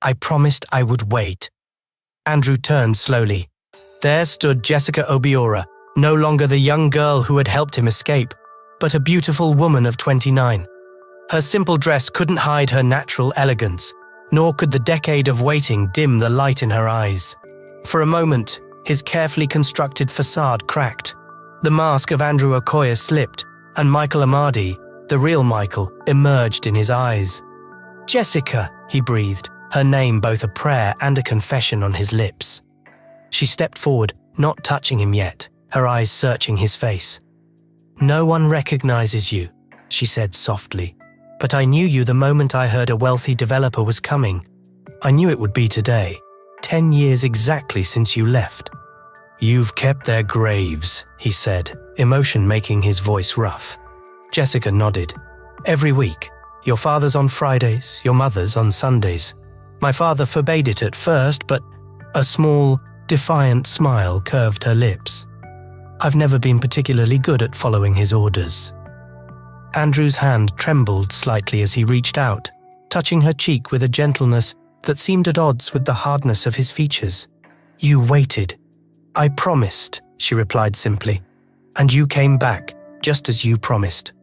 I promised I would wait. Andrew turned slowly. There stood Jessica Obiora, no longer the young girl who had helped him escape, but a beautiful woman of 29. Her simple dress couldn't hide her natural elegance, nor could the decade of waiting dim the light in her eyes. For a moment, his carefully constructed facade cracked. The mask of Andrew Okoye slipped, and Michael Amadi, the real Michael, emerged in his eyes. "Jessica," he breathed, her name both a prayer and a confession on his lips. She stepped forward, not touching him yet, her eyes searching his face. "No one recognizes you," she said softly. "But I knew you the moment I heard a wealthy developer was coming. I knew it would be today, 10 years exactly since you left." "You've kept their graves," he said, emotion making his voice rough. Jessica nodded. "Every week. Your father's on Fridays, your mother's on Sundays. My father forbade it at first, but..." A small, defiant smile curved her lips. "I've never been particularly good at following his orders." Andrew's hand trembled slightly as he reached out, touching her cheek with a gentleness that seemed at odds with the hardness of his features. "You waited. I promised," she replied simply. "And you came back, just as you promised."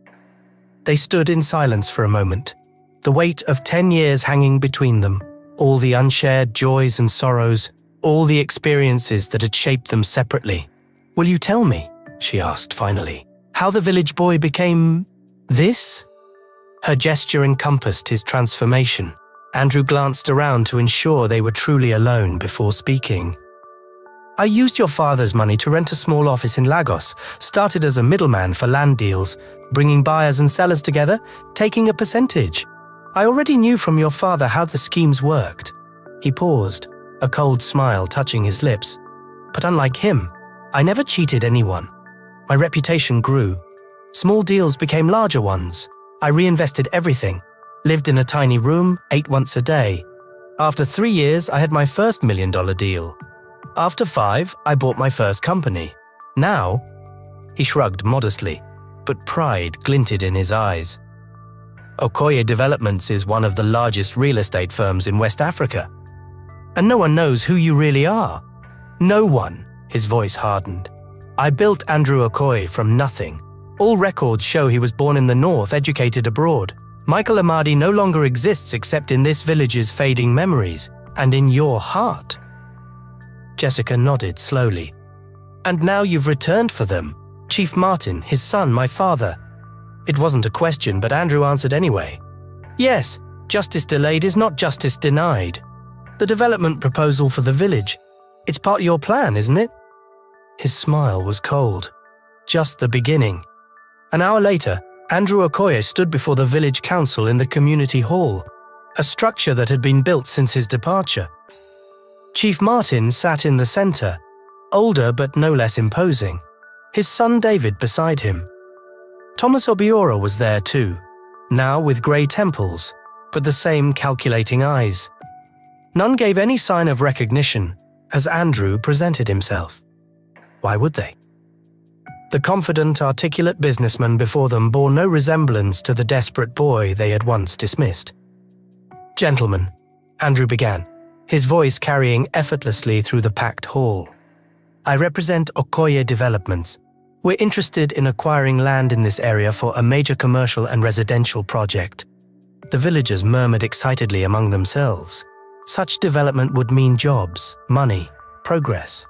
They stood in silence for a moment, the weight of 10 years hanging between them, all the unshared joys and sorrows, all the experiences that had shaped them separately. "Will you tell me," she asked finally, "how the village boy became this?" Her gesture encompassed his transformation. Andrew glanced around to ensure they were truly alone before speaking. "I used your father's money to rent a small office in Lagos, started as a middleman for land deals, bringing buyers and sellers together, taking a percentage. I already knew from your father how the schemes worked." He paused, a cold smile touching his lips. "But unlike him, I never cheated anyone. My reputation grew. Small deals became larger ones. I reinvested everything, lived in a tiny room, ate once a day. After 3 years, I had my first $1 million deal. After 5, I bought my first company. Now," he shrugged modestly, but pride glinted in his eyes. "Okoye Developments is one of the largest real estate firms in West Africa. And no one knows who you really are. No one," his voice hardened. "I built Andrew Okoye from nothing. All records show he was born in the north, educated abroad. Michael Amadi no longer exists except in this village's fading memories, and in your heart." Jessica nodded slowly. "And now you've returned for them. Chief Martin, his son, my father." It wasn't a question, but Andrew answered anyway. "Yes, justice delayed is not justice denied. The development proposal for the village, it's part of your plan, isn't it?" His smile was cold. Just the beginning. An hour later, Andrew Okoye stood before the village council in the community hall, a structure that had been built since his departure. Chief Martin sat in the center, older but no less imposing, his son David beside him. Thomas Obiora was there too, now with grey temples, but the same calculating eyes. None gave any sign of recognition as Andrew presented himself. Why would they? The confident, articulate businessman before them bore no resemblance to the desperate boy they had once dismissed. "Gentlemen," Andrew began, his voice carrying effortlessly through the packed hall. "I represent Okoye Developments. We're interested in acquiring land in this area for a major commercial and residential project." The villagers murmured excitedly among themselves. Such development would mean jobs, money, progress.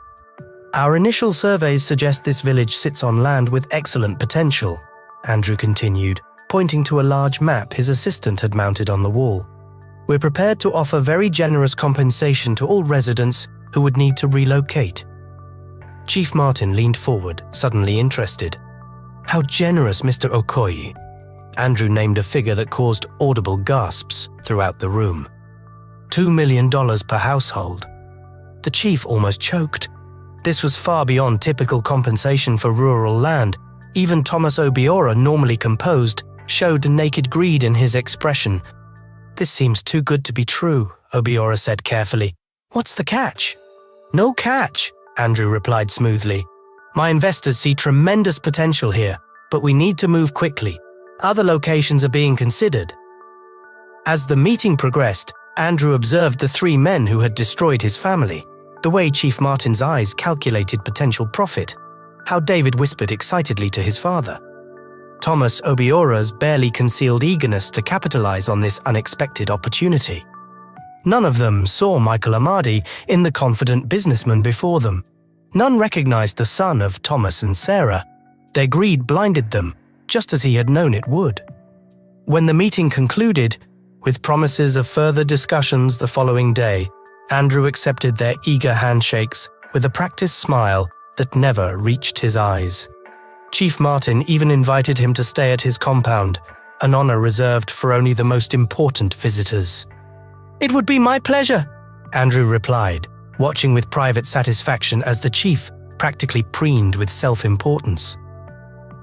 "Our initial surveys suggest this village sits on land with excellent potential," Andrew continued, pointing to a large map his assistant had mounted on the wall. "We're prepared to offer very generous compensation to all residents who would need to relocate." Chief Martin leaned forward, suddenly interested. "How generous, Mr. Okoye." Andrew named a figure that caused audible gasps throughout the room. $2 million per household. The chief almost choked. This was far beyond typical compensation for rural land. Even Thomas Obiora, normally composed, showed naked greed in his expression. "This seems too good to be true," Obiora said carefully. "What's the catch?" "No catch," Andrew replied smoothly. "My investors see tremendous potential here, but we need to move quickly. Other locations are being considered." As the meeting progressed, Andrew observed the three men who had destroyed his family, the way Chief Martin's eyes calculated potential profit, how David whispered excitedly to his father. Thomas Obiora's barely concealed eagerness to capitalize on this unexpected opportunity. None of them saw Michael Amadi in the confident businessman before them. None recognized the son of Thomas and Sarah. Their greed blinded them, just as he had known it would. When the meeting concluded, with promises of further discussions the following day, Andrew accepted their eager handshakes with a practiced smile that never reached his eyes. Chief Martin even invited him to stay at his compound, an honor reserved for only the most important visitors. "It would be my pleasure," Andrew replied, watching with private satisfaction as the chief practically preened with self-importance.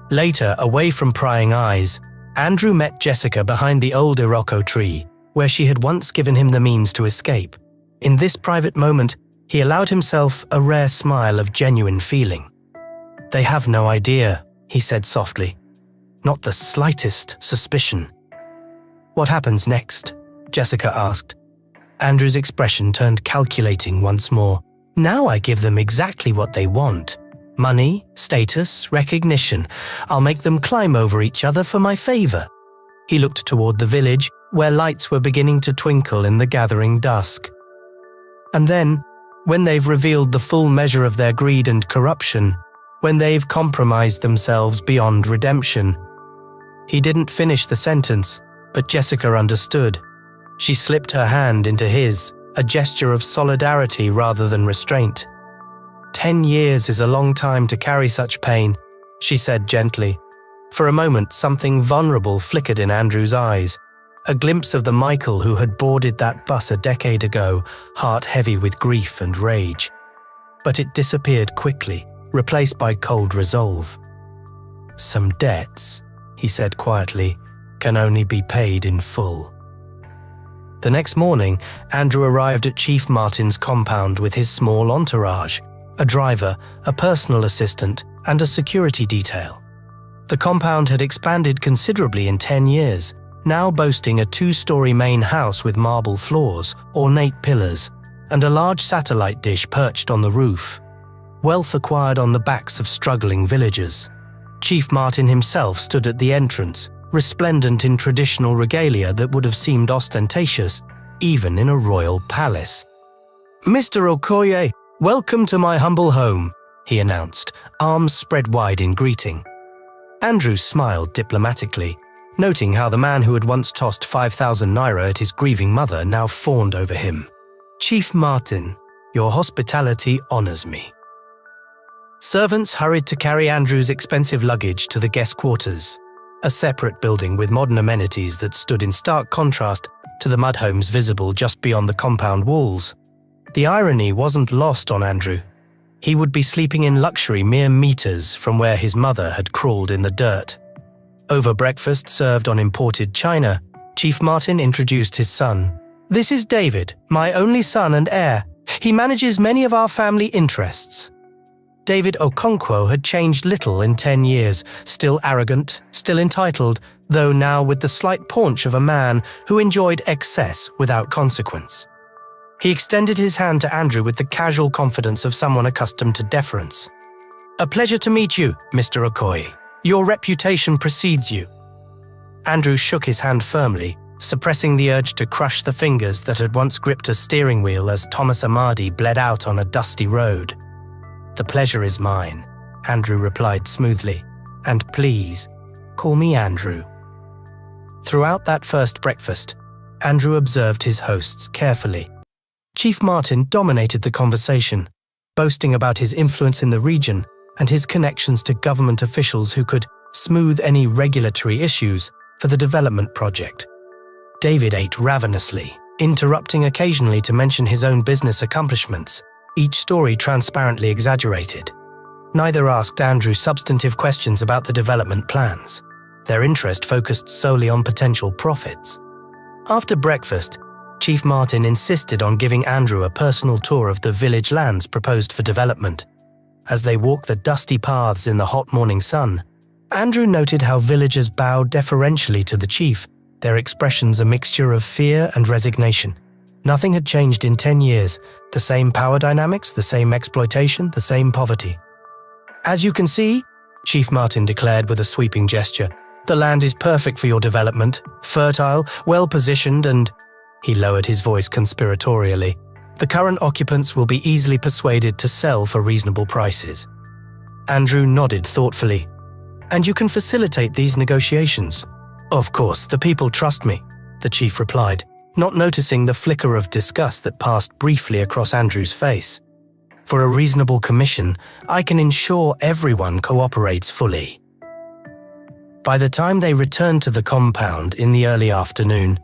Later, away from prying eyes, Andrew met Jessica behind the old Iroko tree, where she had once given him the means to escape. In this private moment, he allowed himself a rare smile of genuine feeling. "They have no idea," he said softly. "Not the slightest suspicion." "What happens next?" Jessica asked. Andrew's expression turned calculating once more. "Now I give them exactly what they want. Money, status, recognition. I'll make them climb over each other for my favor." He looked toward the village, where lights were beginning to twinkle in the gathering dusk. "And then, when they've revealed the full measure of their greed and corruption, when they've compromised themselves beyond redemption." He didn't finish the sentence, but Jessica understood. She slipped her hand into his, a gesture of solidarity rather than restraint. 10 years is a long time to carry such pain, she said gently. For a moment, something vulnerable flickered in Andrew's eyes, a glimpse of the Michael who had boarded that bus a decade ago, heart heavy with grief and rage. But it disappeared quickly, replaced by cold resolve. "Some debts," he said quietly, "can only be paid in full." The next morning, Andrew arrived at Chief Martin's compound with his small entourage, a driver, a personal assistant, and a security detail. The compound had expanded considerably in 10 years, now boasting a 2-story main house with marble floors, ornate pillars, and a large satellite dish perched on the roof. Wealth acquired on the backs of struggling villagers. Chief Martin himself stood at the entrance, resplendent in traditional regalia that would have seemed ostentatious, even in a royal palace. "Mr. Okoye, welcome to my humble home," he announced, arms spread wide in greeting. Andrew smiled diplomatically, noting how the man who had once tossed 5,000 naira at his grieving mother now fawned over him. "Chief Martin, your hospitality honors me." Servants hurried to carry Andrew's expensive luggage to the guest quarters, a separate building with modern amenities that stood in stark contrast to the mud homes visible just beyond the compound walls. The irony wasn't lost on Andrew. He would be sleeping in luxury mere meters from where his mother had crawled in the dirt. Over breakfast served on imported china, Chief Martin introduced his son. "This is David, my only son and heir. He manages many of our family interests." David Okonkwo had changed little in 10 years, still arrogant, still entitled, though now with the slight paunch of a man who enjoyed excess without consequence. He extended his hand to Andrew with the casual confidence of someone accustomed to deference. "A pleasure to meet you, Mr. Okoye. Your reputation precedes you." Andrew shook his hand firmly, suppressing the urge to crush the fingers that had once gripped a steering wheel as Thomas Amadi bled out on a dusty road. "The pleasure is mine," Andrew replied smoothly. "And please, call me Andrew." Throughout that first breakfast, Andrew observed his hosts carefully. Chief Martin dominated the conversation, boasting about his influence in the region and his connections to government officials who could smooth any regulatory issues for the development project. David ate ravenously, interrupting occasionally to mention his own business accomplishments, each story transparently exaggerated. Neither asked Andrew substantive questions about the development plans. Their interest focused solely on potential profits. After breakfast, Chief Martin insisted on giving Andrew a personal tour of the village lands proposed for development. As they walked the dusty paths in the hot morning sun, Andrew noted how villagers bowed deferentially to the chief, their expressions a mixture of fear and resignation. Nothing had changed in 10 years. The same power dynamics, the same exploitation, the same poverty. "As you can see," Chief Martin declared with a sweeping gesture, "the land is perfect for your development, fertile, well-positioned, and—" He lowered his voice conspiratorially. "The current occupants will be easily persuaded to sell for reasonable prices." Andrew nodded thoughtfully. "And you can facilitate these negotiations?" "Of course, the people trust me," the chief replied, not noticing the flicker of disgust that passed briefly across Andrew's face. "For a reasonable commission, I can ensure everyone cooperates fully." By the time they returned to the compound in the early afternoon,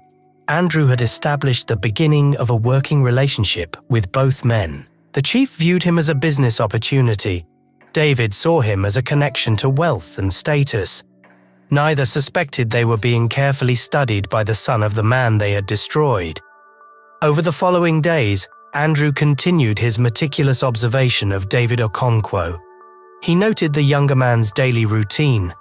Andrew had established the beginning of a working relationship with both men. The chief viewed him as a business opportunity. David saw him as a connection to wealth and status. Neither suspected they were being carefully studied by the son of the man they had destroyed. Over the following days, Andrew continued his meticulous observation of David Okonkwo. He noted the younger man's daily routine: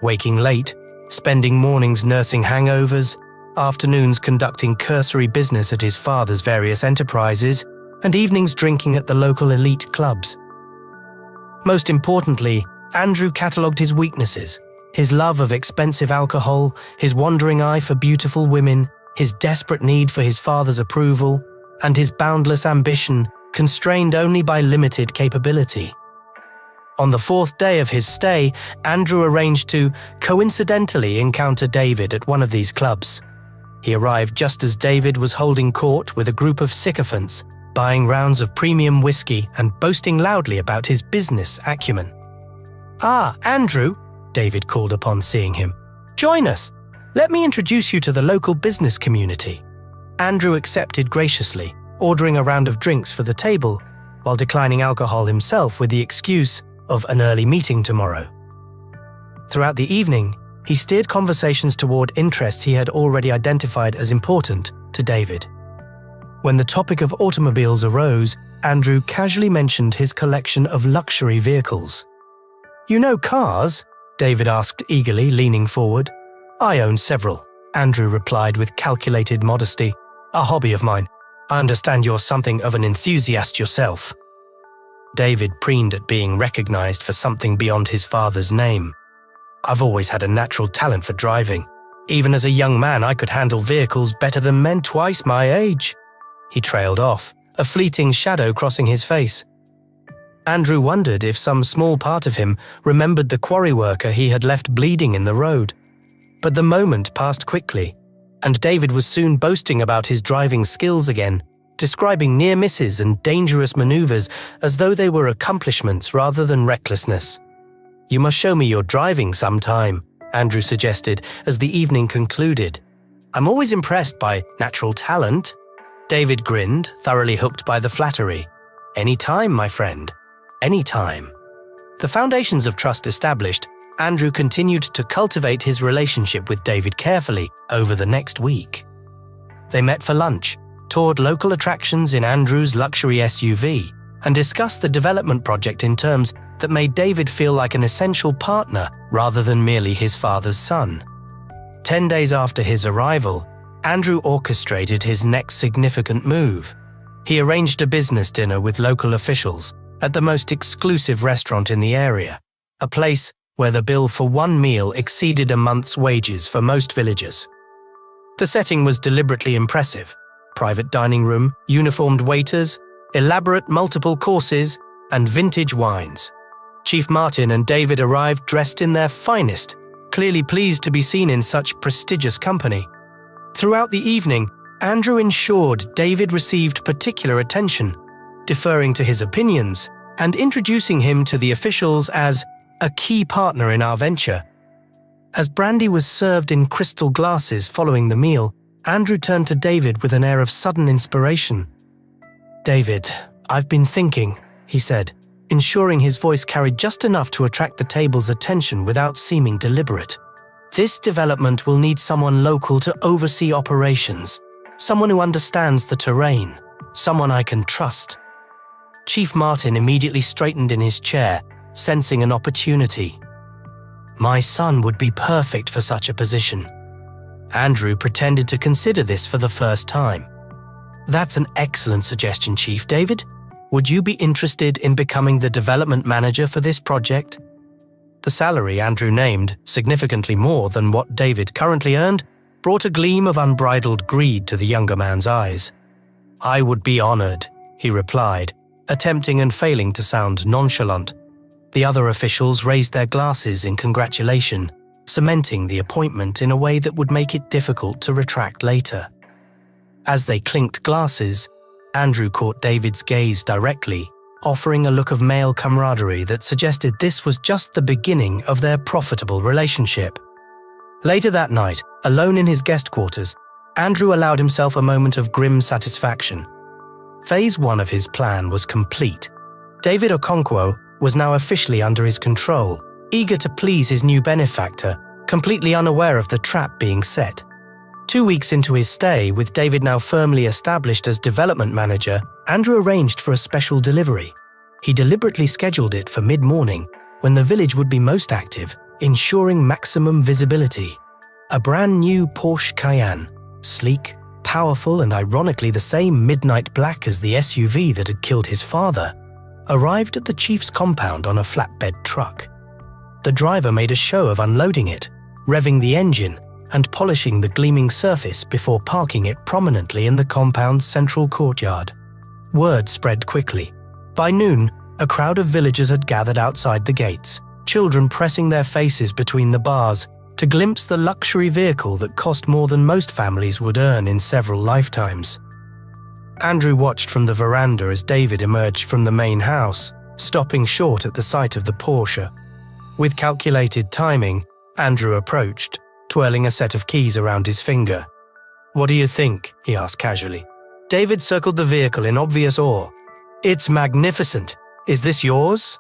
waking late, spending mornings nursing hangovers, afternoons conducting cursory business at his father's various enterprises, and evenings drinking at the local elite clubs. Most importantly, Andrew catalogued his weaknesses: his love of expensive alcohol, his wandering eye for beautiful women, his desperate need for his father's approval, and his boundless ambition, constrained only by limited capability. On the fourth day of his stay, Andrew arranged to coincidentally encounter David at one of these clubs. He arrived just as David was holding court with a group of sycophants, buying rounds of premium whiskey and boasting loudly about his business acumen. "Ah, Andrew," David called upon seeing him. "Join us. Let me introduce you to the local business community." Andrew accepted graciously, ordering a round of drinks for the table, while declining alcohol himself with the excuse of an early meeting tomorrow. Throughout the evening, he steered conversations toward interests he had already identified as important to David. When the topic of automobiles arose, Andrew casually mentioned his collection of luxury vehicles. "You know cars?" David asked eagerly, leaning forward. "I own several," Andrew replied with calculated modesty. "A hobby of mine. I understand you're something of an enthusiast yourself." David preened at being recognized for something beyond his father's name. "I've always had a natural talent for driving. Even as a young man, I could handle vehicles better than men twice my age." He trailed off, a fleeting shadow crossing his face. Andrew wondered if some small part of him remembered the quarry worker he had left bleeding in the road. But the moment passed quickly, and David was soon boasting about his driving skills again, describing near misses and dangerous maneuvers as though they were accomplishments rather than recklessness. "You must show me your driving sometime," Andrew suggested as the evening concluded. "I'm always impressed by natural talent." David grinned, thoroughly hooked by the flattery. "Any time, my friend. Any time." The foundations of trust established, Andrew continued to cultivate his relationship with David carefully over the next week. They met for lunch, toured local attractions in Andrew's luxury SUV, and discussed the development project in terms that made David feel like an essential partner rather than merely his father's son. 10 days after his arrival, Andrew orchestrated his next significant move. He arranged a business dinner with local officials at the most exclusive restaurant in the area, a place where the bill for one meal exceeded a month's wages for most villagers. The setting was deliberately impressive: private dining room, uniformed waiters, elaborate multiple courses, and vintage wines. Chief Martin and David arrived dressed in their finest, clearly pleased to be seen in such prestigious company. Throughout the evening, Andrew ensured David received particular attention, deferring to his opinions and introducing him to the officials as a key partner in our venture. As brandy was served in crystal glasses following the meal, Andrew turned to David with an air of sudden inspiration. "David, I've been thinking," he said, ensuring his voice carried just enough to attract the table's attention without seeming deliberate. "This development will need someone local to oversee operations, someone who understands the terrain, someone I can trust." Chief Martin immediately straightened in his chair, sensing an opportunity. "My son would be perfect for such a position." Andrew pretended to consider this for the first time. That's an excellent suggestion, Chief. David, would you be interested in becoming the development manager for this project? The salary Andrew named, significantly more than what David currently earned, brought a gleam of unbridled greed to the younger man's eyes. I would be honored, he replied, attempting and failing to sound nonchalant. The other officials raised their glasses in congratulation, cementing the appointment in a way that would make it difficult to retract later. As they clinked glasses, Andrew caught David's gaze directly, offering a look of male camaraderie that suggested this was just the beginning of their profitable relationship. Later that night, alone in his guest quarters, Andrew allowed himself a moment of grim satisfaction. Phase 1 of his plan was complete. David Okonkwo was now officially under his control, eager to please his new benefactor, completely unaware of the trap being set. 2 weeks into his stay, with David now firmly established as development manager, Andrew arranged for a special delivery. He deliberately scheduled it for mid-morning, when the village would be most active, ensuring maximum visibility. A brand new Porsche Cayenne, sleek, powerful and ironically the same midnight black as the SUV that had killed his father, arrived at the chief's compound on a flatbed truck. The driver made a show of unloading it, revving the engine and polishing the gleaming surface before parking it prominently in the compound's central courtyard. Word spread quickly. By noon, a crowd of villagers had gathered outside the gates, children pressing their faces between the bars to glimpse the luxury vehicle that cost more than most families would earn in several lifetimes. Andrew watched from the veranda as David emerged from the main house, stopping short at the sight of the Porsche. With calculated timing, Andrew approached, twirling a set of keys around his finger. "What do you think?" he asked casually. David circled the vehicle in obvious awe. "It's magnificent. Is this yours?"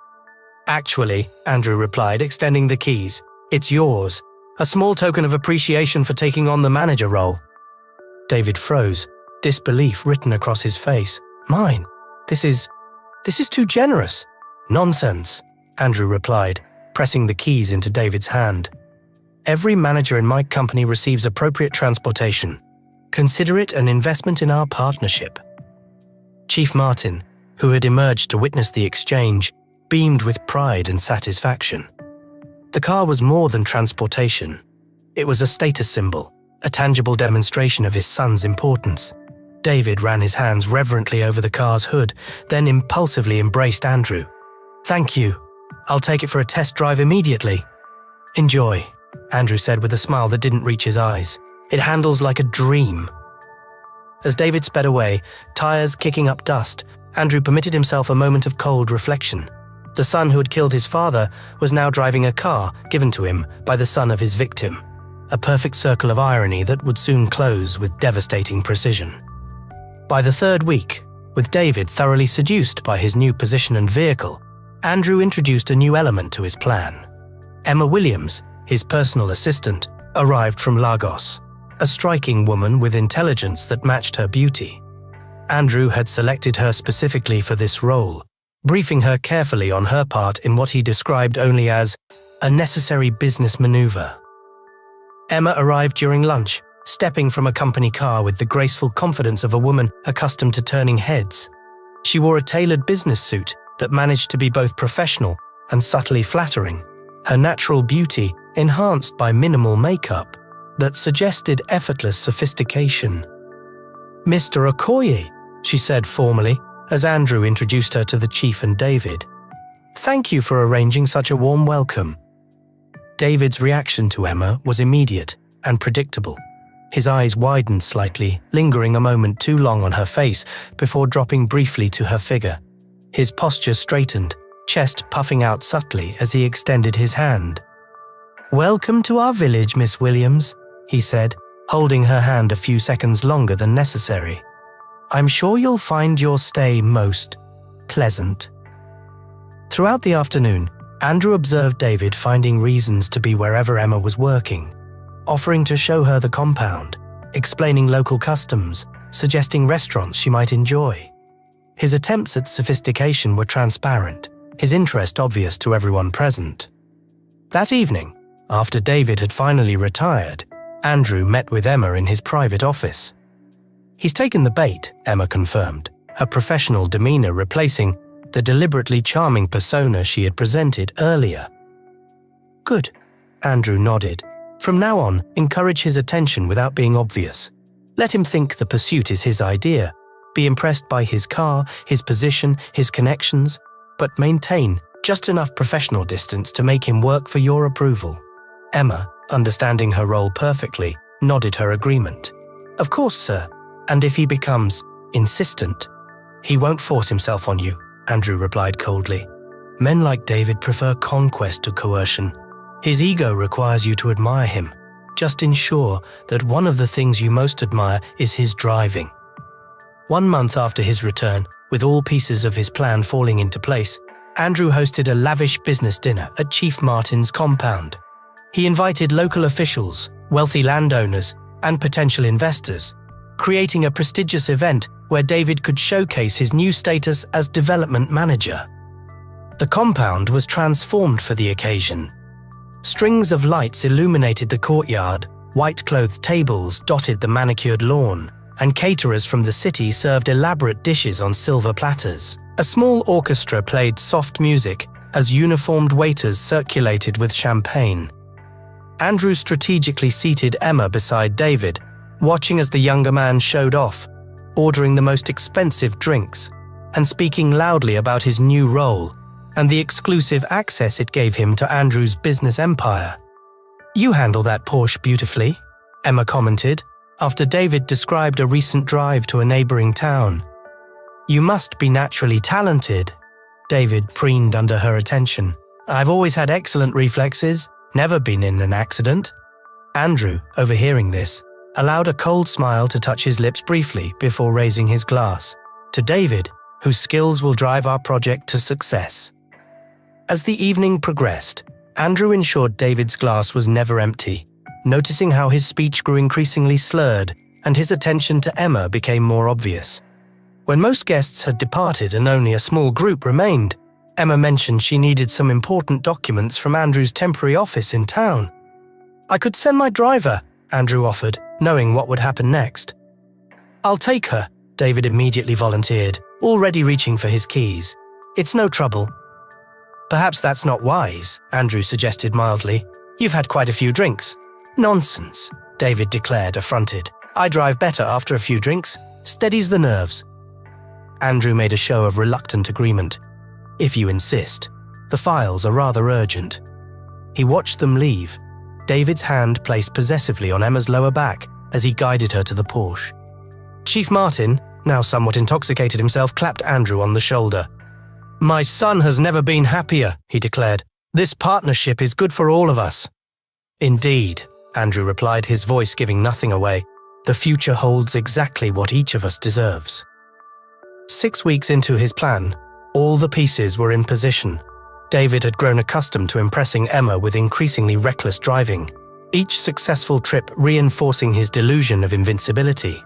"Actually," Andrew replied, extending the keys, "it's yours. A small token of appreciation for taking on the manager role." David froze, disbelief written across his face. "Mine? This is too generous." "Nonsense," Andrew replied, pressing the keys into David's hand. "Every manager in my company receives appropriate transportation. Consider it an investment in our partnership." Chief Martin, who had emerged to witness the exchange, beamed with pride and satisfaction. The car was more than transportation. It was a status symbol, a tangible demonstration of his son's importance. David ran his hands reverently over the car's hood, then impulsively embraced Andrew. "Thank you. I'll take it for a test drive immediately." "Enjoy," Andrew said with a smile that didn't reach his eyes. "It handles like a dream." As David sped away, tires kicking up dust, Andrew permitted himself a moment of cold reflection. The son who had killed his father was now driving a car given to him by the son of his victim, a perfect circle of irony that would soon close with devastating precision. By the third week, with David thoroughly seduced by his new position and vehicle, Andrew introduced a new element to his plan. Emma Williams, his personal assistant, arrived from Lagos, a striking woman with intelligence that matched her beauty. Andrew had selected her specifically for this role, briefing her carefully on her part in what he described only as a necessary business maneuver. Emma arrived during lunch, stepping from a company car with the graceful confidence of a woman accustomed to turning heads. She wore a tailored business suit that managed to be both professional and subtly flattering, her natural beauty enhanced by minimal makeup that suggested effortless sophistication. "Mr. Okoye," she said formally, as Andrew introduced her to the chief and David. "Thank you for arranging such a warm welcome." David's reaction to Emma was immediate and predictable. His eyes widened slightly, lingering a moment too long on her face before dropping briefly to her figure. His posture straightened, chest puffing out subtly as he extended his hand. "Welcome to our village, Miss Williams," he said, holding her hand a few seconds longer than necessary. "I'm sure you'll find your stay most pleasant." Throughout the afternoon, Andrew observed David finding reasons to be wherever Emma was working, offering to show her the compound, explaining local customs, suggesting restaurants she might enjoy. His attempts at sophistication were transparent, his interest obvious to everyone present. That evening, after David had finally retired, Andrew met with Emma in his private office. He's taken the bait, Emma confirmed, her professional demeanor replacing the deliberately charming persona she had presented earlier. Good, Andrew nodded. From now on, encourage his attention without being obvious. Let him think the pursuit is his idea. Be impressed by his car, his position, his connections, but maintain just enough professional distance to make him work for your approval. Emma, understanding her role perfectly, nodded her agreement. Of course, sir. And if he becomes insistent, he won't force himself on you, Andrew replied coldly. Men like David prefer conquest to coercion. His ego requires you to admire him. Just ensure that one of the things you most admire is his driving. 1 month after his return, with all pieces of his plan falling into place, Andrew hosted a lavish business dinner at Chief Martin's compound. He invited local officials, wealthy landowners, and potential investors, creating a prestigious event where David could showcase his new status as development manager. The compound was transformed for the occasion. Strings of lights illuminated the courtyard, white-clothed tables dotted the manicured lawn, and caterers from the city served elaborate dishes on silver platters. A small orchestra played soft music as uniformed waiters circulated with champagne. Andrew strategically seated Emma beside David, watching as the younger man showed off, ordering the most expensive drinks, and speaking loudly about his new role and the exclusive access it gave him to Andrew's business empire. "You handle that Porsche beautifully," Emma commented, after David described a recent drive to a neighboring town. "You must be naturally talented," David preened under her attention. "I've always had excellent reflexes, never been in an accident." Andrew, overhearing this, allowed a cold smile to touch his lips briefly before raising his glass. "To David, whose skills will drive our project to success." As the evening progressed, Andrew ensured David's glass was never empty, noticing how his speech grew increasingly slurred and his attention to Emma became more obvious. When most guests had departed and only a small group remained, Emma mentioned she needed some important documents from Andrew's temporary office in town. "I could send my driver," Andrew offered, knowing what would happen next. "I'll take her," David immediately volunteered, already reaching for his keys. "It's no trouble." "Perhaps that's not wise," Andrew suggested mildly. "You've had quite a few drinks." "Nonsense," David declared, affronted. "I drive better after a few drinks. Steadies the nerves." Andrew made a show of reluctant agreement. "If you insist. The files are rather urgent." He watched them leave, David's hand placed possessively on Emma's lower back as he guided her to the Porsche. Chief Martin, now somewhat intoxicated himself, clapped Andrew on the shoulder. "My son has never been happier," he declared. "This partnership is good for all of us." "Indeed," Andrew replied, his voice giving nothing away. "The future holds exactly what each of us deserves." 6 weeks into his plan, all the pieces were in position. David had grown accustomed to impressing Emma with increasingly reckless driving, each successful trip reinforcing his delusion of invincibility.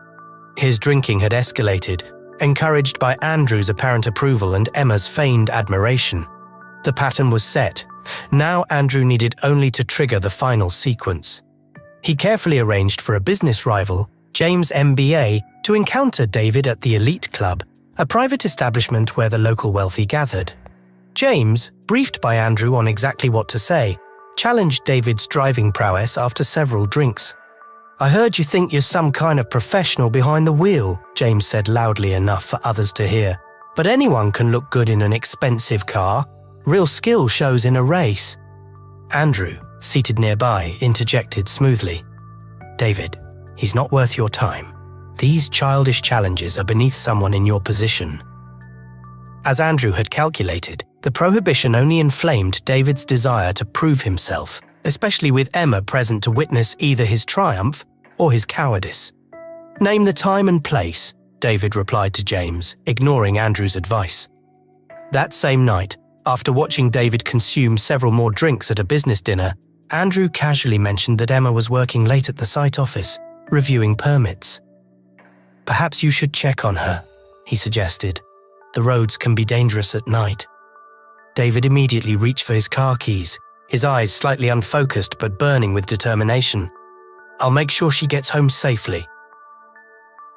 His drinking had escalated, encouraged by Andrew's apparent approval and Emma's feigned admiration. The pattern was set. Now Andrew needed only to trigger the final sequence. He carefully arranged for a business rival, James MBA, to encounter David at the Elite Club, a private establishment where the local wealthy gathered. James, briefed by Andrew on exactly what to say, challenged David's driving prowess after several drinks. "I heard you think you're some kind of professional behind the wheel," James said loudly enough for others to hear. "But anyone can look good in an expensive car. Real skill shows in a race." Andrew, seated nearby, interjected smoothly. "David, he's not worth your time. These childish challenges are beneath someone in your position." As Andrew had calculated, the prohibition only inflamed David's desire to prove himself, especially with Emma present to witness either his triumph or his cowardice. "Name the time and place," David replied to James, ignoring Andrew's advice. That same night, after watching David consume several more drinks at a business dinner, Andrew casually mentioned that Emma was working late at the site office, reviewing permits. "Perhaps you should check on her," he suggested. "The roads can be dangerous at night." David immediately reached for his car keys, his eyes slightly unfocused but burning with determination. "I'll make sure she gets home safely."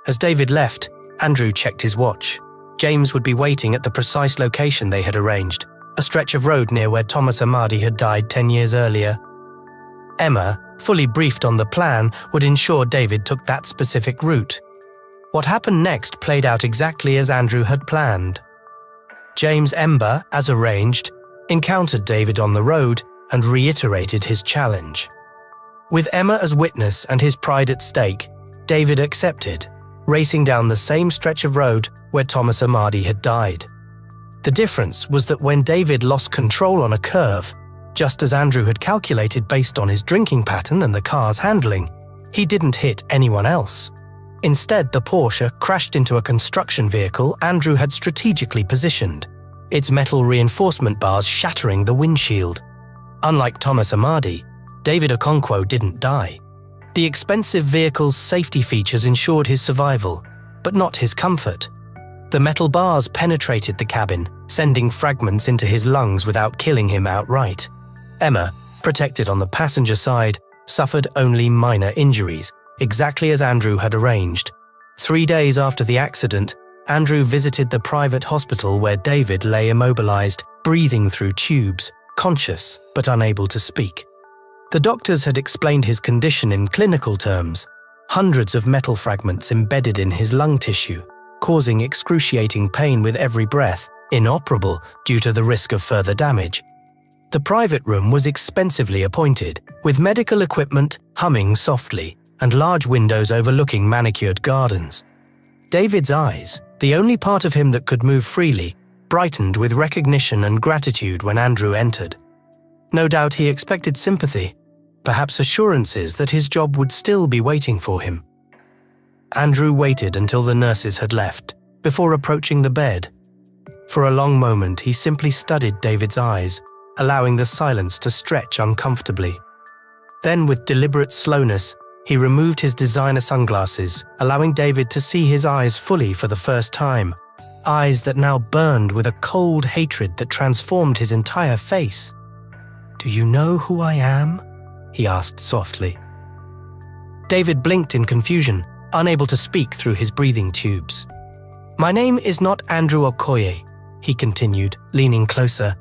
As David left, Andrew checked his watch. James would be waiting at the precise location they had arranged, a stretch of road near where Thomas Amadi had died 10 years earlier. Emma, fully briefed on the plan, would ensure David took that specific route. What happened next played out exactly as Andrew had planned. James Ember, as arranged, encountered David on the road and reiterated his challenge. With Emma as witness and his pride at stake, David accepted, racing down the same stretch of road where Thomas Amadi had died. The difference was that when David lost control on a curve, just as Andrew had calculated based on his drinking pattern and the car's handling, he didn't hit anyone else. Instead, the Porsche crashed into a construction vehicle Andrew had strategically positioned, its metal reinforcement bars shattering the windshield. Unlike Thomas Amadi, David Okonkwo didn't die. The expensive vehicle's safety features ensured his survival, but not his comfort. The metal bars penetrated the cabin, sending fragments into his lungs without killing him outright. Emma, protected on the passenger side, suffered only minor injuries, exactly as Andrew had arranged. 3 days after the accident, Andrew visited the private hospital where David lay immobilized, breathing through tubes, conscious but unable to speak. The doctors had explained his condition in clinical terms: hundreds of metal fragments embedded in his lung tissue, causing excruciating pain with every breath, inoperable due to the risk of further damage. The private room was expensively appointed, with medical equipment humming softly and large windows overlooking manicured gardens. David's eyes, the only part of him that could move freely, brightened with recognition and gratitude when Andrew entered. No doubt he expected sympathy, perhaps assurances that his job would still be waiting for him. Andrew waited until the nurses had left, before approaching the bed. For a long moment, he simply studied David's eyes, allowing the silence to stretch uncomfortably. Then, with deliberate slowness, he removed his designer sunglasses, allowing David to see his eyes fully for the first time, eyes that now burned with a cold hatred that transformed his entire face. "Do you know who I am?" he asked softly. David blinked in confusion, unable to speak through his breathing tubes. "My name is not Andrew Okoye," he continued, leaning closer.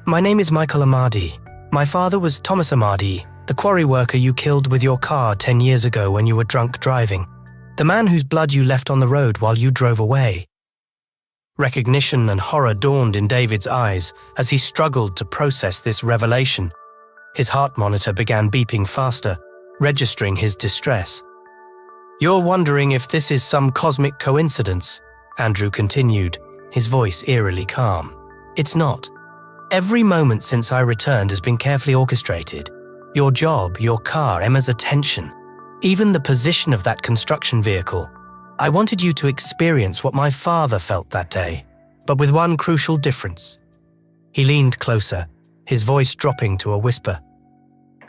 "My name is Michael Amadi. My father was Thomas Amadi, the quarry worker you killed with your car 10 years ago when you were drunk driving. The man whose blood you left on the road while you drove away." Recognition and horror dawned in David's eyes as he struggled to process this revelation. His heart monitor began beeping faster, registering his distress. "You're wondering if this is some cosmic coincidence," Andrew continued, his voice eerily calm. "It's not. Every moment since I returned has been carefully orchestrated. Your job, your car, Emma's attention, even the position of that construction vehicle. I wanted you to experience what my father felt that day, but with one crucial difference." He leaned closer, his voice dropping to a whisper.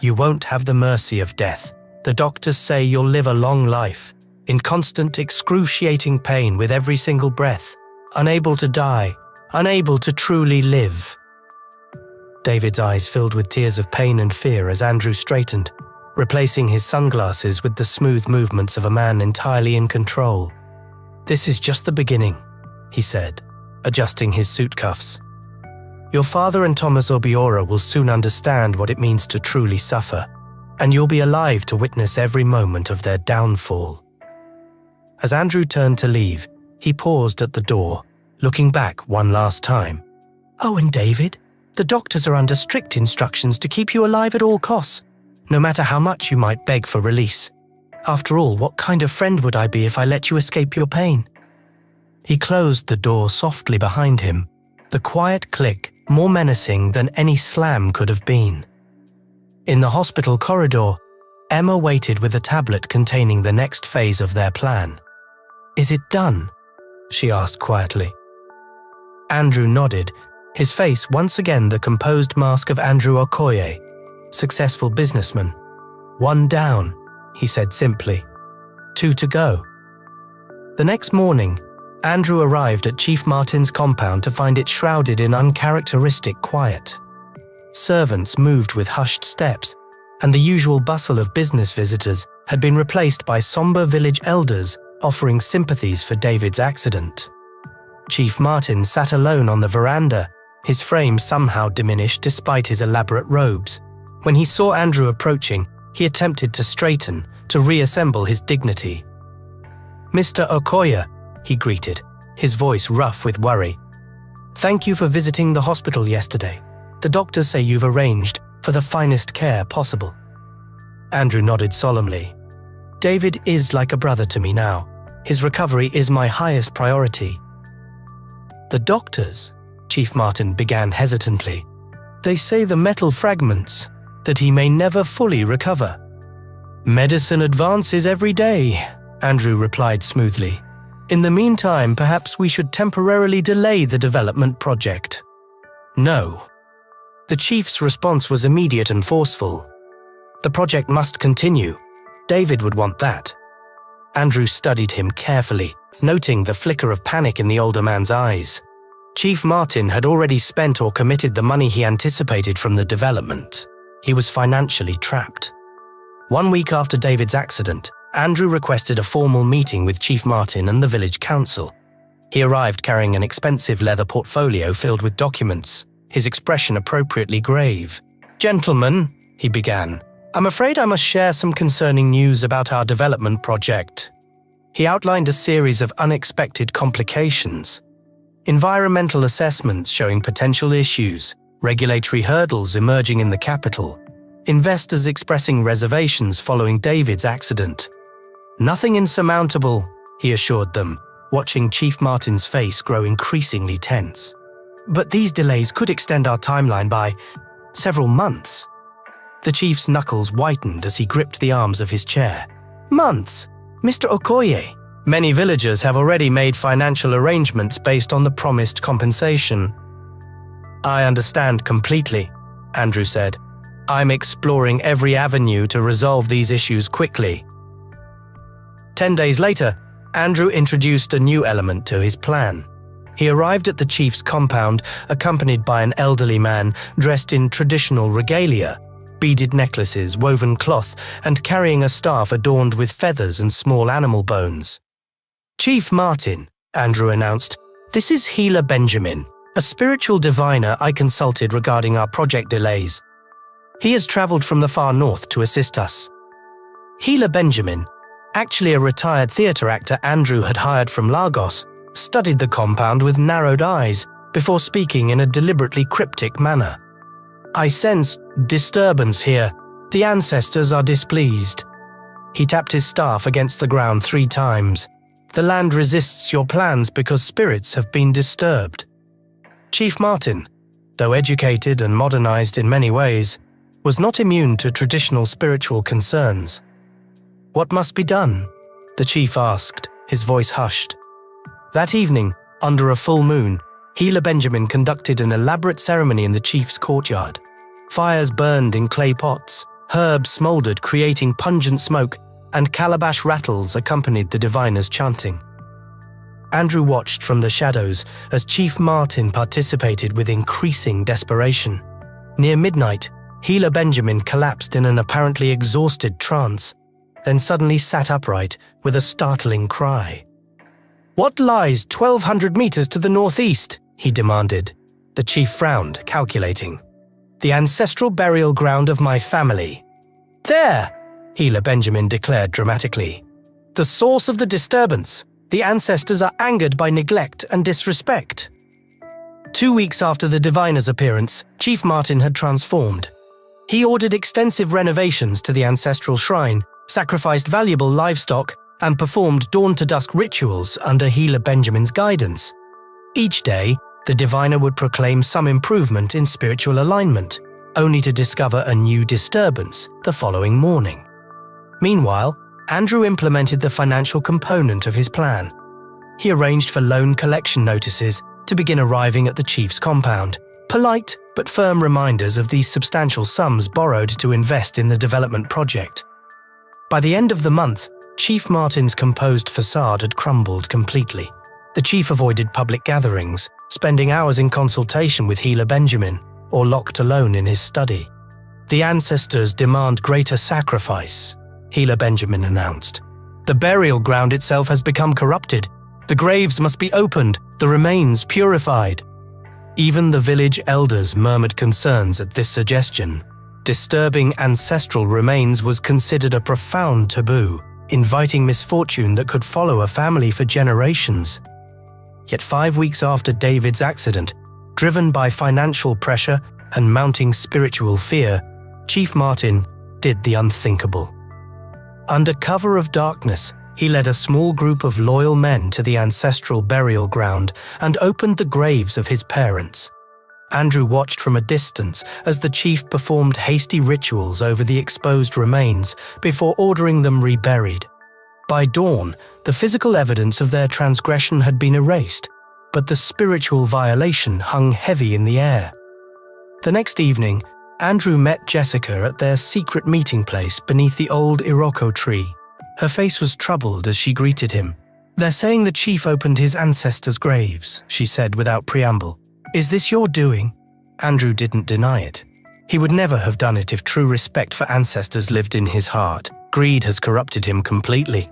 "You won't have the mercy of death. The doctors say you'll live a long life, in constant excruciating pain with every single breath, unable to die, unable to truly live." David's eyes filled with tears of pain and fear as Andrew straightened, replacing his sunglasses with the smooth movements of a man entirely in control. "This is just the beginning," he said, adjusting his suit cuffs. "Your father and Thomas Obiora will soon understand what it means to truly suffer, and you'll be alive to witness every moment of their downfall." As Andrew turned to leave, he paused at the door, looking back one last time. "Oh, and David, the doctors are under strict instructions to keep you alive at all costs, no matter how much you might beg for release. After all, what kind of friend would I be if I let you escape your pain?" He closed the door softly behind him, the quiet click more menacing than any slam could have been. In the hospital corridor, Emma waited with a tablet containing the next phase of their plan. "Is it done?" she asked quietly. Andrew nodded, his face once again the composed mask of Andrew Okoye, successful businessman. "One down," he said simply. 2 to go. The next morning, Andrew arrived at Chief Martin's compound to find it shrouded in uncharacteristic quiet. Servants moved with hushed steps, and the usual bustle of business visitors had been replaced by somber village elders offering sympathies for David's accident. Chief Martin sat alone on the veranda, his frame somehow diminished despite his elaborate robes. When he saw Andrew approaching, he attempted to straighten, to reassemble his dignity. "Mr. Okoye," he greeted, his voice rough with worry. "Thank you for visiting the hospital yesterday. The doctors say you've arranged for the finest care possible." Andrew nodded solemnly. "David is like a brother to me now. His recovery is my highest priority." "The doctors," Chief Martin began hesitantly. "They say the metal fragments, that he may never fully recover." "Medicine advances every day," Andrew replied smoothly. "In the meantime, perhaps we should temporarily delay the development project." "No." The chief's response was immediate and forceful. "The project must continue. David would want that." Andrew studied him carefully, noting the flicker of panic in the older man's eyes. Chief Martin had already spent or committed the money he anticipated from the development. He was financially trapped. 1 week after David's accident, Andrew requested a formal meeting with Chief Martin and the village council. He arrived carrying an expensive leather portfolio filled with documents, his expression appropriately grave. "Gentlemen," he began, "I'm afraid I must share some concerning news about our development project." He outlined a series of unexpected complications. Environmental assessments showing potential issues, regulatory hurdles emerging in the capital, investors expressing reservations following David's accident. "Nothing insurmountable," he assured them, watching Chief Martin's face grow increasingly tense. "But these delays could extend our timeline by several months." The chief's knuckles whitened as he gripped the arms of his chair. "Months? Mr. Okoye, many villagers have already made financial arrangements based on the promised compensation." "I understand completely," Andrew said. "I'm exploring every avenue to resolve these issues quickly." 10 days later, Andrew introduced a new element to his plan. He arrived at the chief's compound accompanied by an elderly man dressed in traditional regalia, beaded necklaces, woven cloth, and carrying a staff adorned with feathers and small animal bones. "Chief Martin," Andrew announced, "this is Healer Benjamin, a spiritual diviner I consulted regarding our project delays. He has traveled from the far north to assist us." Healer Benjamin, actually a retired theatre actor Andrew had hired from Lagos, studied the compound with narrowed eyes before speaking in a deliberately cryptic manner. "I sense disturbance here. The ancestors are displeased." He tapped his staff against the ground 3 times. "The land resists your plans because spirits have been disturbed." Chief Martin, though educated and modernized in many ways, was not immune to traditional spiritual concerns. "What must be done?" the chief asked, his voice hushed. That evening, under a full moon, Healer Benjamin conducted an elaborate ceremony in the chief's courtyard. Fires burned in clay pots, herbs smoldered creating pungent smoke, and calabash rattles accompanied the diviner's chanting. Andrew watched from the shadows as Chief Martin participated with increasing desperation. Near midnight, Healer Benjamin collapsed in an apparently exhausted trance, then suddenly sat upright with a startling cry. "What lies 1,200 meters to the northeast?" he demanded. The chief frowned, calculating. "The ancestral burial ground of my family." "There!" Healer Benjamin declared dramatically. "The source of the disturbance. The ancestors are angered by neglect and disrespect." 2 weeks after the diviner's appearance, Chief Martin had transformed. He ordered extensive renovations to the ancestral shrine, sacrificed valuable livestock, and performed dawn-to-dusk rituals under Healer Benjamin's guidance. Each day, the diviner would proclaim some improvement in spiritual alignment, only to discover a new disturbance the following morning. Meanwhile, Andrew implemented the financial component of his plan. He arranged for loan collection notices to begin arriving at the chief's compound, polite but firm reminders of these substantial sums borrowed to invest in the development project. By the end of the month, Chief Martin's composed facade had crumbled completely. The chief avoided public gatherings, spending hours in consultation with Healer Benjamin, or locked alone in his study. "The ancestors demand greater sacrifice," Healer Benjamin announced. The burial ground itself has become corrupted. The graves must be opened, the remains purified. Even the village elders murmured concerns at this suggestion. Disturbing ancestral remains was considered a profound taboo, inviting misfortune that could follow a family for generations. Yet 5 weeks after David's accident, driven by financial pressure and mounting spiritual fear, Chief Martin did the unthinkable. Under cover of darkness, he led a small group of loyal men to the ancestral burial ground and opened the graves of his parents. Andrew watched from a distance as the chief performed hasty rituals over the exposed remains before ordering them reburied. By dawn, the physical evidence of their transgression had been erased, but the spiritual violation hung heavy in the air. The next evening, Andrew met Jessica at their secret meeting place beneath the old Iroko tree. Her face was troubled as she greeted him. "They're saying the chief opened his ancestors' graves," she said without preamble. "Is this your doing?" Andrew didn't deny it. He would never have done it if true respect for ancestors lived in his heart. Greed has corrupted him completely.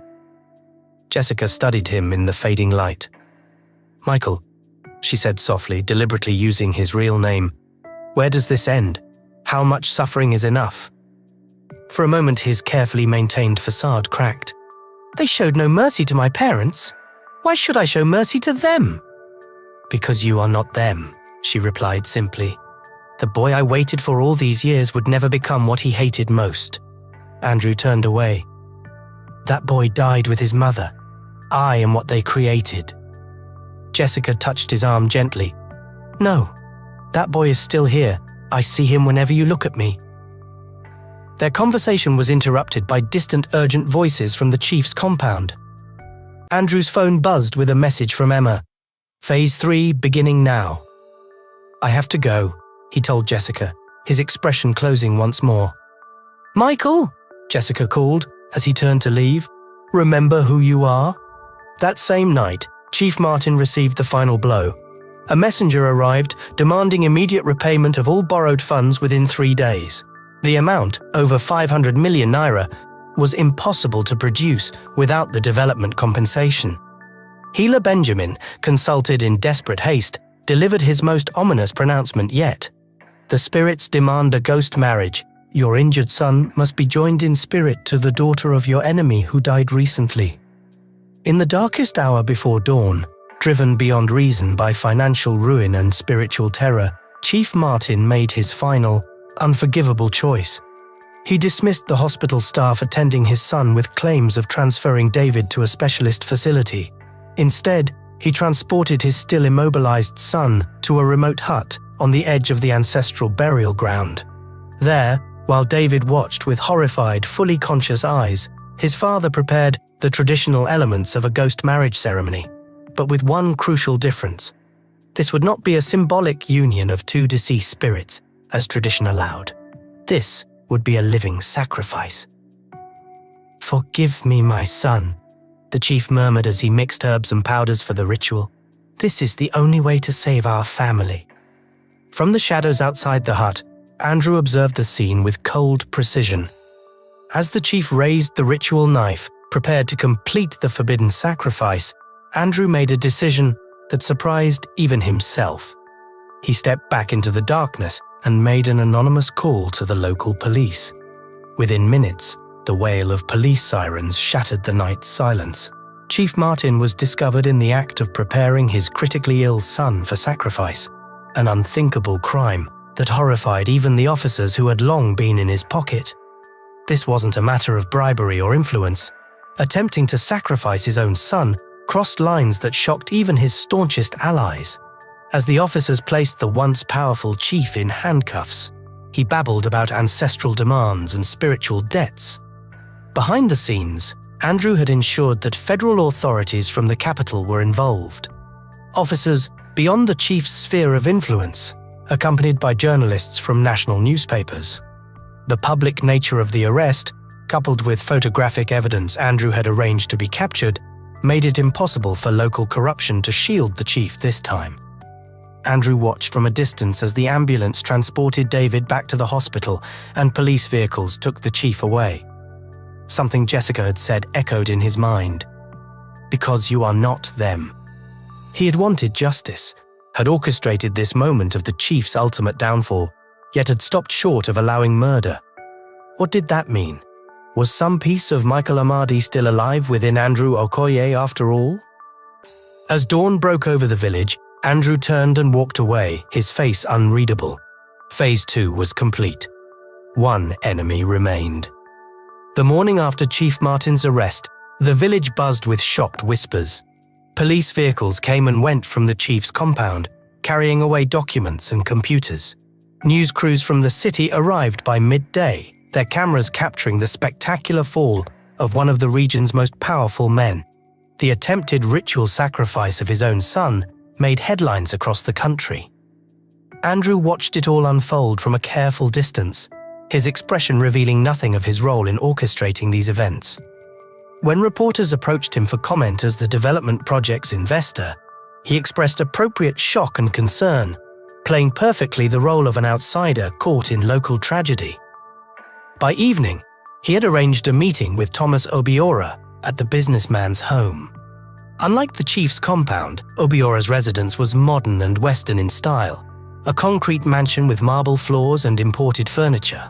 Jessica studied him in the fading light. "Michael," she said softly, deliberately using his real name, "where does this end? How much suffering is enough?" For a moment, his carefully maintained facade cracked. "They showed no mercy to my parents. Why should I show mercy to them?" "Because you are not them," she replied simply. "The boy I waited for all these years would never become what he hated most." Andrew turned away. "That boy died with his mother. I am what they created." Jessica touched his arm gently. "No, that boy is still here. I see him whenever you look at me." Their conversation was interrupted by distant, urgent voices from the chief's compound. Andrew's phone buzzed with a message from Emma. "Phase 3 beginning now." "I have to go," he told Jessica, his expression closing once more. "Michael," Jessica called as he turned to leave. "Remember who you are?" That same night, Chief Martin received the final blow. A messenger arrived demanding immediate repayment of all borrowed funds within 3 days. The amount, over 500 million naira, was impossible to produce without the development compensation. Hila Benjamin, consulted in desperate haste, delivered his most ominous pronouncement yet. "The spirits demand a ghost marriage. Your injured son must be joined in spirit to the daughter of your enemy who died recently." In the darkest hour before dawn, driven beyond reason by financial ruin and spiritual terror, Chief Martin made his final, unforgivable choice. He dismissed the hospital staff attending his son with claims of transferring David to a specialist facility. Instead, he transported his still immobilized son to a remote hut on the edge of the ancestral burial ground. There, while David watched with horrified, fully conscious eyes, his father prepared the traditional elements of a ghost marriage ceremony, but with one crucial difference. This would not be a symbolic union of two deceased spirits, as tradition allowed. This would be a living sacrifice. "Forgive me, my son," the chief murmured as he mixed herbs and powders for the ritual. "This is the only way to save our family." From the shadows outside the hut, Andrew observed the scene with cold precision. As the chief raised the ritual knife, prepared to complete the forbidden sacrifice, Andrew made a decision that surprised even himself. He stepped back into the darkness and made an anonymous call to the local police. Within minutes, the wail of police sirens shattered the night's silence. Chief Martin was discovered in the act of preparing his critically ill son for sacrifice, an unthinkable crime that horrified even the officers who had long been in his pocket. This wasn't a matter of bribery or influence. Attempting to sacrifice his own son crossed lines that shocked even his staunchest allies. As the officers placed the once powerful chief in handcuffs, he babbled about ancestral demands and spiritual debts. Behind the scenes, Andrew had ensured that federal authorities from the capital were involved. Officers beyond the chief's sphere of influence, accompanied by journalists from national newspapers. The public nature of the arrest, coupled with photographic evidence Andrew had arranged to be captured, made it impossible for local corruption to shield the chief this time. Andrew watched from a distance as the ambulance transported David back to the hospital and police vehicles took the chief away. Something Jessica had said echoed in his mind. Because you are not them. He had wanted justice, had orchestrated this moment of the chief's ultimate downfall, yet had stopped short of allowing murder. What did that mean? Was some piece of Michael Amadi still alive within Andrew Okoye after all? As dawn broke over the village, Andrew turned and walked away, his face unreadable. Phase 2 was complete. One enemy remained. The morning after Chief Martin's arrest, the village buzzed with shocked whispers. Police vehicles came and went from the chief's compound, carrying away documents and computers. News crews from the city arrived by midday, their cameras capturing the spectacular fall of one of the region's most powerful men. The attempted ritual sacrifice of his own son made headlines across the country. Andrew watched it all unfold from a careful distance, his expression revealing nothing of his role in orchestrating these events. When reporters approached him for comment as the development project's investor, he expressed appropriate shock and concern, playing perfectly the role of an outsider caught in local tragedy. By evening, he had arranged a meeting with Thomas Obiora at the businessman's home. Unlike the chief's compound, Obiora's residence was modern and Western in style, a concrete mansion with marble floors and imported furniture.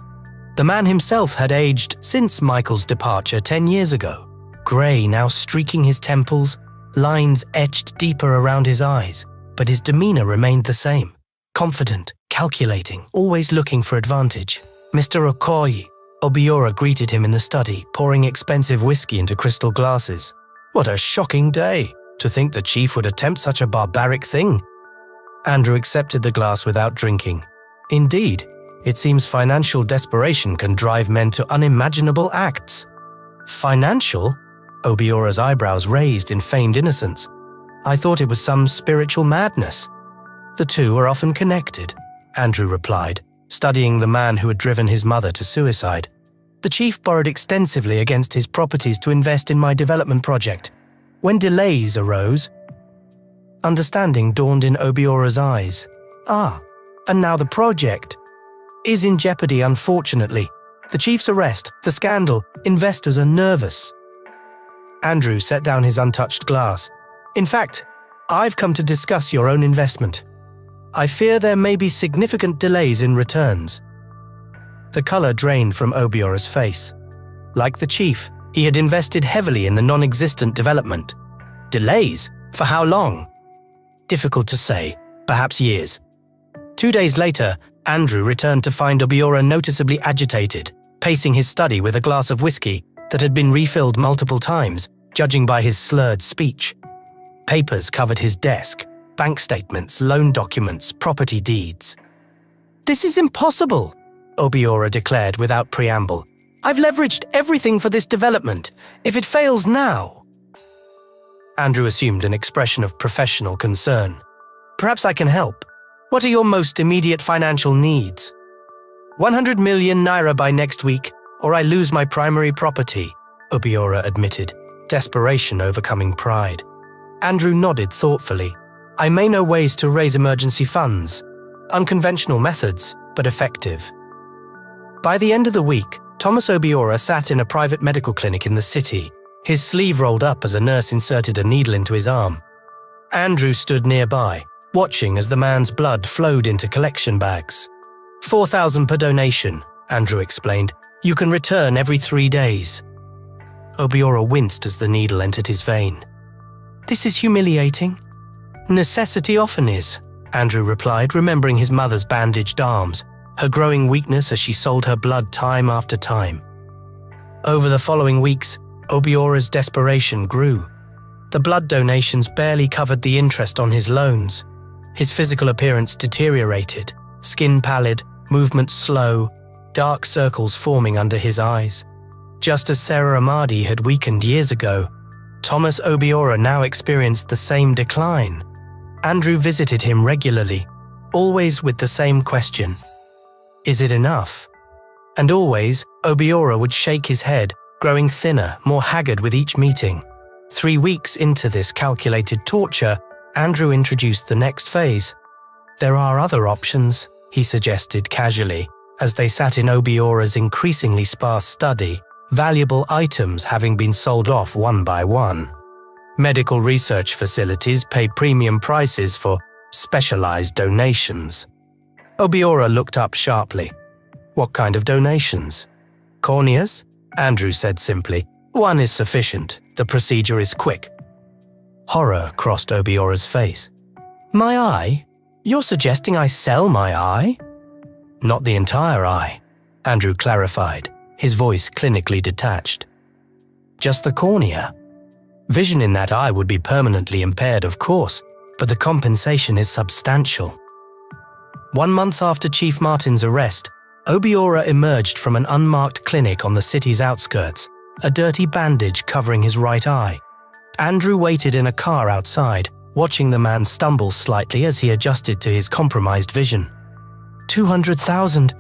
The man himself had aged since Michael's departure 10 years ago, grey now streaking his temples, lines etched deeper around his eyes, but his demeanour remained the same, confident, calculating, always looking for advantage. Mr. Okoye, Obiora greeted him in the study, pouring expensive whiskey into crystal glasses. What a shocking day! To think the chief would attempt such a barbaric thing. Andrew accepted the glass without drinking. Indeed, it seems financial desperation can drive men to unimaginable acts. Financial? Obiora's eyebrows raised in feigned innocence. I thought it was some spiritual madness. The two are often connected, Andrew replied, studying the man who had driven his mother to suicide. The chief borrowed extensively against his properties to invest in my development project. When delays arose, understanding dawned in Obiora's eyes. And now the project is in jeopardy, unfortunately. The chief's arrest, the scandal, investors are nervous. Andrew set down his untouched glass. In fact, I've come to discuss your own investment. I fear there may be significant delays in returns. The colour drained from Obiora's face. Like the chief, he had invested heavily in the non-existent development. Delays? For how long? Difficult to say, perhaps years. 2 days later, Andrew returned to find Obiora noticeably agitated, pacing his study with a glass of whiskey that had been refilled multiple times, judging by his slurred speech. Papers covered his desk, bank statements, loan documents, property deeds. This is impossible, Obiora declared without preamble. I've leveraged everything for this development. If it fails now… Andrew assumed an expression of professional concern. Perhaps I can help. What are your most immediate financial needs? 100 million naira by next week, or I lose my primary property, Obiora admitted, desperation overcoming pride. Andrew nodded thoughtfully. I may know ways to raise emergency funds. Unconventional methods, but effective. By the end of the week, Thomas Obiora sat in a private medical clinic in the city, his sleeve rolled up as a nurse inserted a needle into his arm. Andrew stood nearby, watching as the man's blood flowed into collection bags. 4,000 per donation, Andrew explained. You can return every 3 days. Obiora winced as the needle entered his vein. This is humiliating. Necessity often is, Andrew replied, remembering his mother's bandaged arms, her growing weakness as she sold her blood time after time. Over the following weeks, Obiora's desperation grew. The blood donations barely covered the interest on his loans. His physical appearance deteriorated, skin pallid, movements slow, dark circles forming under his eyes. Just as Sarah Amadi had weakened years ago, Thomas Obiora now experienced the same decline. Andrew visited him regularly, always with the same question. Is it enough? And always, Obiora would shake his head, growing thinner, more haggard with each meeting. 3 weeks into this calculated torture, Andrew introduced the next phase. There are other options, he suggested casually, as they sat in Obiora's increasingly sparse study, valuable items having been sold off one by one. Medical research facilities pay premium prices for specialized donations. Obiora looked up sharply. What kind of donations? Corneas? Andrew said simply. One is sufficient. The procedure is quick. Horror crossed Obiora's face. My eye? You're suggesting I sell my eye? Not the entire eye, Andrew clarified, his voice clinically detached. Just the cornea. Vision in that eye would be permanently impaired, of course, but the compensation is substantial. 1 month after Chief Martin's arrest, Obiora emerged from an unmarked clinic on the city's outskirts, a dirty bandage covering his right eye. Andrew waited in a car outside, watching the man stumble slightly as he adjusted to his compromised vision. 200,000,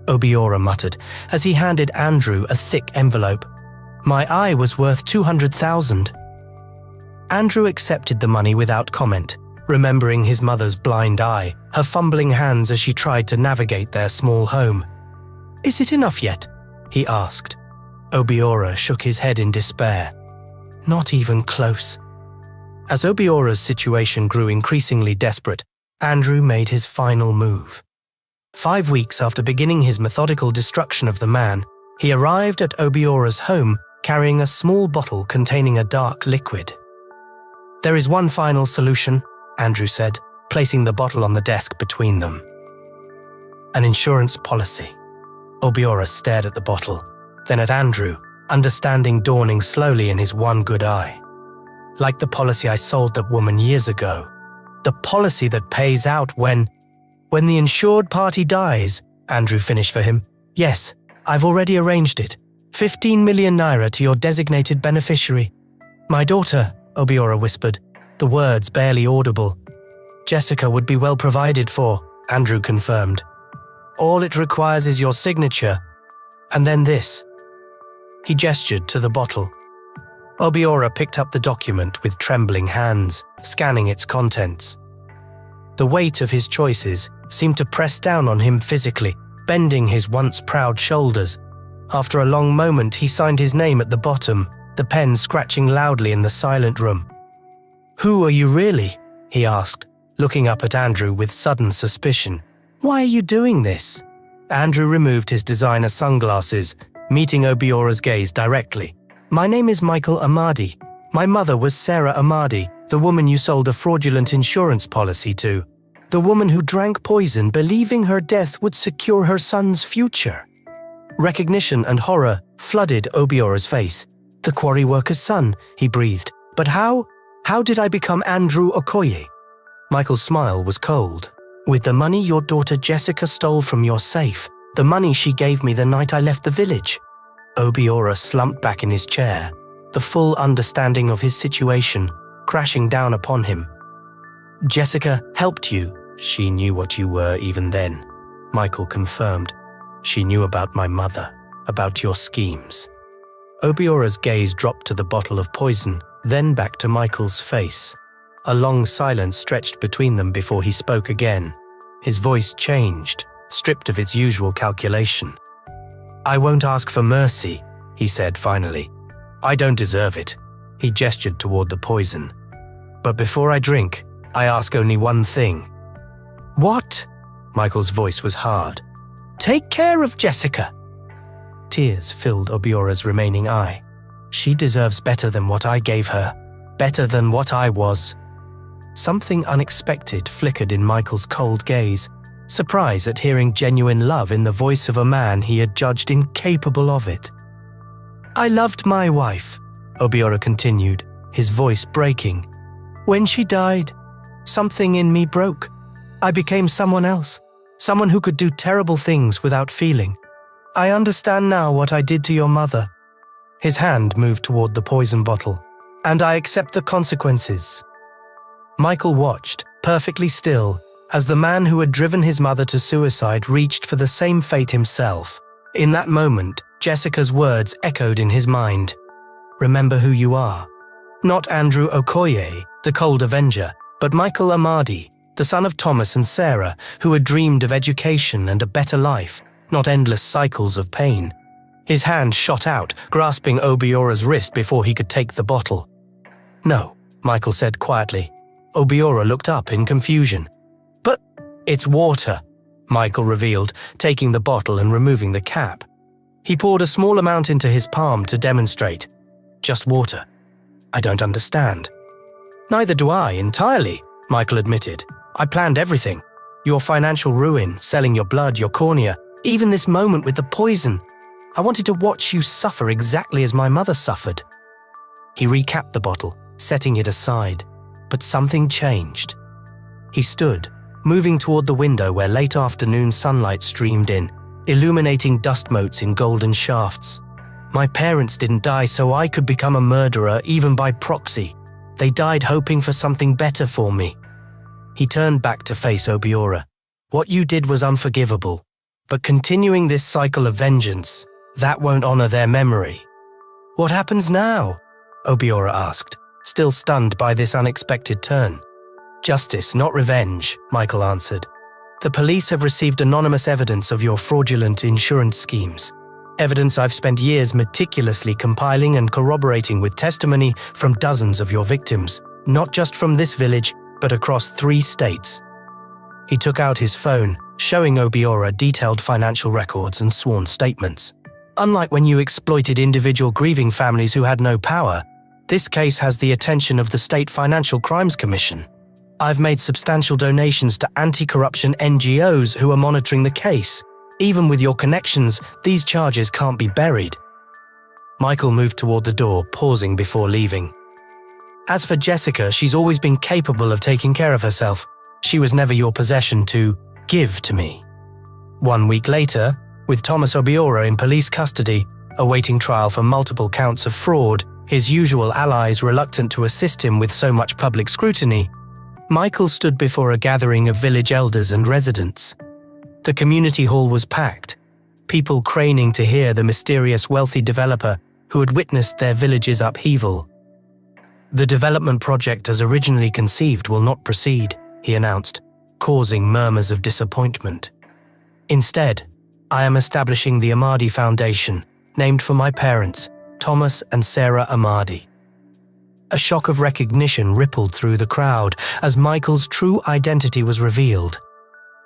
Obiora muttered as he handed Andrew a thick envelope. My eye was worth 200,000. Andrew accepted the money without comment, remembering his mother's blind eye, her fumbling hands as she tried to navigate their small home. Is it enough yet? He asked. Obiora shook his head in despair. Not even close. As Obiora's situation grew increasingly desperate, Andrew made his final move. 5 weeks after beginning his methodical destruction of the man, he arrived at Obiora's home carrying a small bottle containing a dark liquid. There is one final solution, Andrew said, placing the bottle on the desk between them. An insurance policy. Obiora stared at the bottle, then at Andrew, understanding dawning slowly in his one good eye. Like the policy I sold that woman years ago. The policy that pays out when the insured party dies, Andrew finished for him. Yes, I've already arranged it. 15 million naira to your designated beneficiary. My daughter, Obiora whispered, the words barely audible. Jessica would be well provided for, Andrew confirmed. All it requires is your signature, and then this. He gestured to the bottle. Obiora picked up the document with trembling hands, scanning its contents. The weight of his choices seemed to press down on him physically, bending his once proud shoulders. After a long moment, he signed his name at the bottom, the pen scratching loudly in the silent room. Who are you really? He asked, looking up at Andrew with sudden suspicion. Why are you doing this? Andrew removed his designer sunglasses, meeting Obiora's gaze directly. My name is Michael Amadi. My mother was Sarah Amadi, the woman you sold a fraudulent insurance policy to. The woman who drank poison, believing her death would secure her son's future. Recognition and horror flooded Obiora's face. The quarry worker's son, he breathed. But how? How did I become Andrew Okoye? Michael's smile was cold. With the money your daughter Jessica stole from your safe, the money she gave me the night I left the village. Obiora slumped back in his chair, the full understanding of his situation crashing down upon him. Jessica helped you. She knew what you were even then, Michael confirmed. She knew about my mother, about your schemes. Obiora's gaze dropped to the bottle of poison, then back to Michael's face. A long silence stretched between them before he spoke again. His voice changed, stripped of its usual calculation. I won't ask for mercy, he said finally. I don't deserve it. He gestured toward the poison. But before I drink, I ask only one thing. What? Michael's voice was hard. Take care of Jessica. Tears filled Obiora's remaining eye. She deserves better than what I gave her, better than what I was. Something unexpected flickered in Michael's cold gaze, surprise at hearing genuine love in the voice of a man he had judged incapable of it. I loved my wife, Obiora continued, his voice breaking. When she died, something in me broke. I became someone else, someone who could do terrible things without feeling. I understand now what I did to your mother. His hand moved toward the poison bottle. And I accept the consequences. Michael watched, perfectly still, as the man who had driven his mother to suicide reached for the same fate himself. In that moment, Jessica's words echoed in his mind. Remember who you are. Not Andrew Okoye, the cold avenger, but Michael Amadi, the son of Thomas and Sarah, who had dreamed of education and a better life, not endless cycles of pain. His hand shot out, grasping Obiora's wrist before he could take the bottle. "No," Michael said quietly. Obiora looked up in confusion. "But it's water," Michael revealed, taking the bottle and removing the cap. He poured a small amount into his palm to demonstrate. "Just water. I don't understand." "Neither do I, entirely," Michael admitted. "I planned everything. Your financial ruin, selling your blood, your cornea, even this moment with the poison. I wanted to watch you suffer exactly as my mother suffered." He recapped the bottle, setting it aside. But something changed. He stood, moving toward the window where late afternoon sunlight streamed in, illuminating dust motes in golden shafts. "My parents didn't die so I could become a murderer even by proxy. They died hoping for something better for me." He turned back to face Obiora. "What you did was unforgivable, but continuing this cycle of vengeance, that won't honor their memory." "What happens now?" Obiora asked, still stunned by this unexpected turn. "Justice, not revenge," Michael answered. "The police have received anonymous evidence of your fraudulent insurance schemes. Evidence I've spent years meticulously compiling and corroborating with testimony from dozens of your victims, not just from this village, but across 3 states. He took out his phone, showing Obiora detailed financial records and sworn statements. "Unlike when you exploited individual grieving families who had no power, this case has the attention of the State Financial Crimes Commission. I've made substantial donations to anti-corruption NGOs who are monitoring the case. Even with your connections, these charges can't be buried." Michael moved toward the door, pausing before leaving. "As for Jessica, she's always been capable of taking care of herself. She was never your possession to give to me." 1 week later, with Thomas Obiora in police custody, awaiting trial for multiple counts of fraud, his usual allies reluctant to assist him with so much public scrutiny, Michael stood before a gathering of village elders and residents. The community hall was packed, people craning to hear the mysterious wealthy developer who had witnessed their village's upheaval. "The development project as originally conceived will not proceed," he announced, causing murmurs of disappointment. "Instead, I am establishing the Amadi Foundation, named for my parents, Thomas and Sarah Amadi." A shock of recognition rippled through the crowd as Michael's true identity was revealed.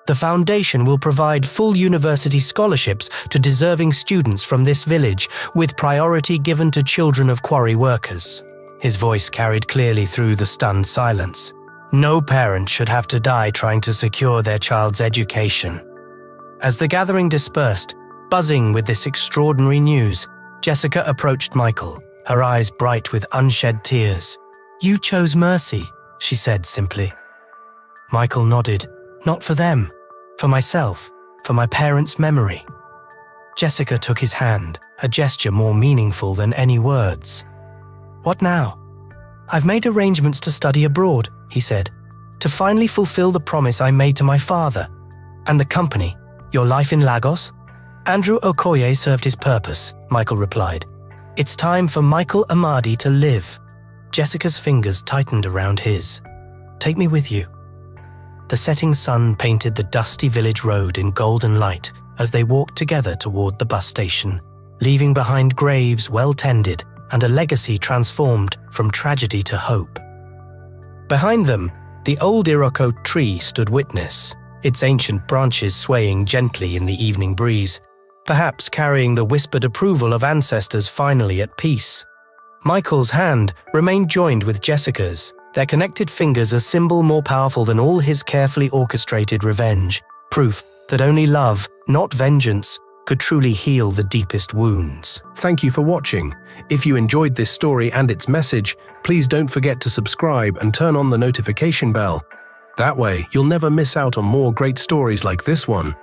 The foundation will provide full university scholarships to deserving students from this village, with priority given to children of quarry workers. His voice carried clearly through the stunned silence. No parent should have to die trying to secure their child's education. As the gathering dispersed, buzzing with this extraordinary news, Jessica approached Michael, her eyes bright with unshed tears. "You chose mercy," she said simply. Michael nodded. "Not for them, for myself, for my parents' memory." Jessica took his hand, a gesture more meaningful than any words. "What now?" "I've made arrangements to study abroad," he said, "to finally fulfill the promise I made to my father. And the company, your life in Lagos?" "Andrew Okoye served his purpose," Michael replied. "It's time for Michael Amadi to live." Jessica's fingers tightened around his. "Take me with you." The setting sun painted the dusty village road in golden light as they walked together toward the bus station, leaving behind graves well tended and a legacy transformed from tragedy to hope. Behind them, the old Iroko tree stood witness, its ancient branches swaying gently in the evening breeze, perhaps carrying the whispered approval of ancestors finally at peace. Michael's hand remained joined with Jessica's, their connected fingers a symbol more powerful than all his carefully orchestrated revenge, proof that only love, not vengeance, could truly heal the deepest wounds. Thank you for watching. If you enjoyed this story and its message, please don't forget to subscribe and turn on the notification bell. That way, you'll never miss out on more great stories like this one.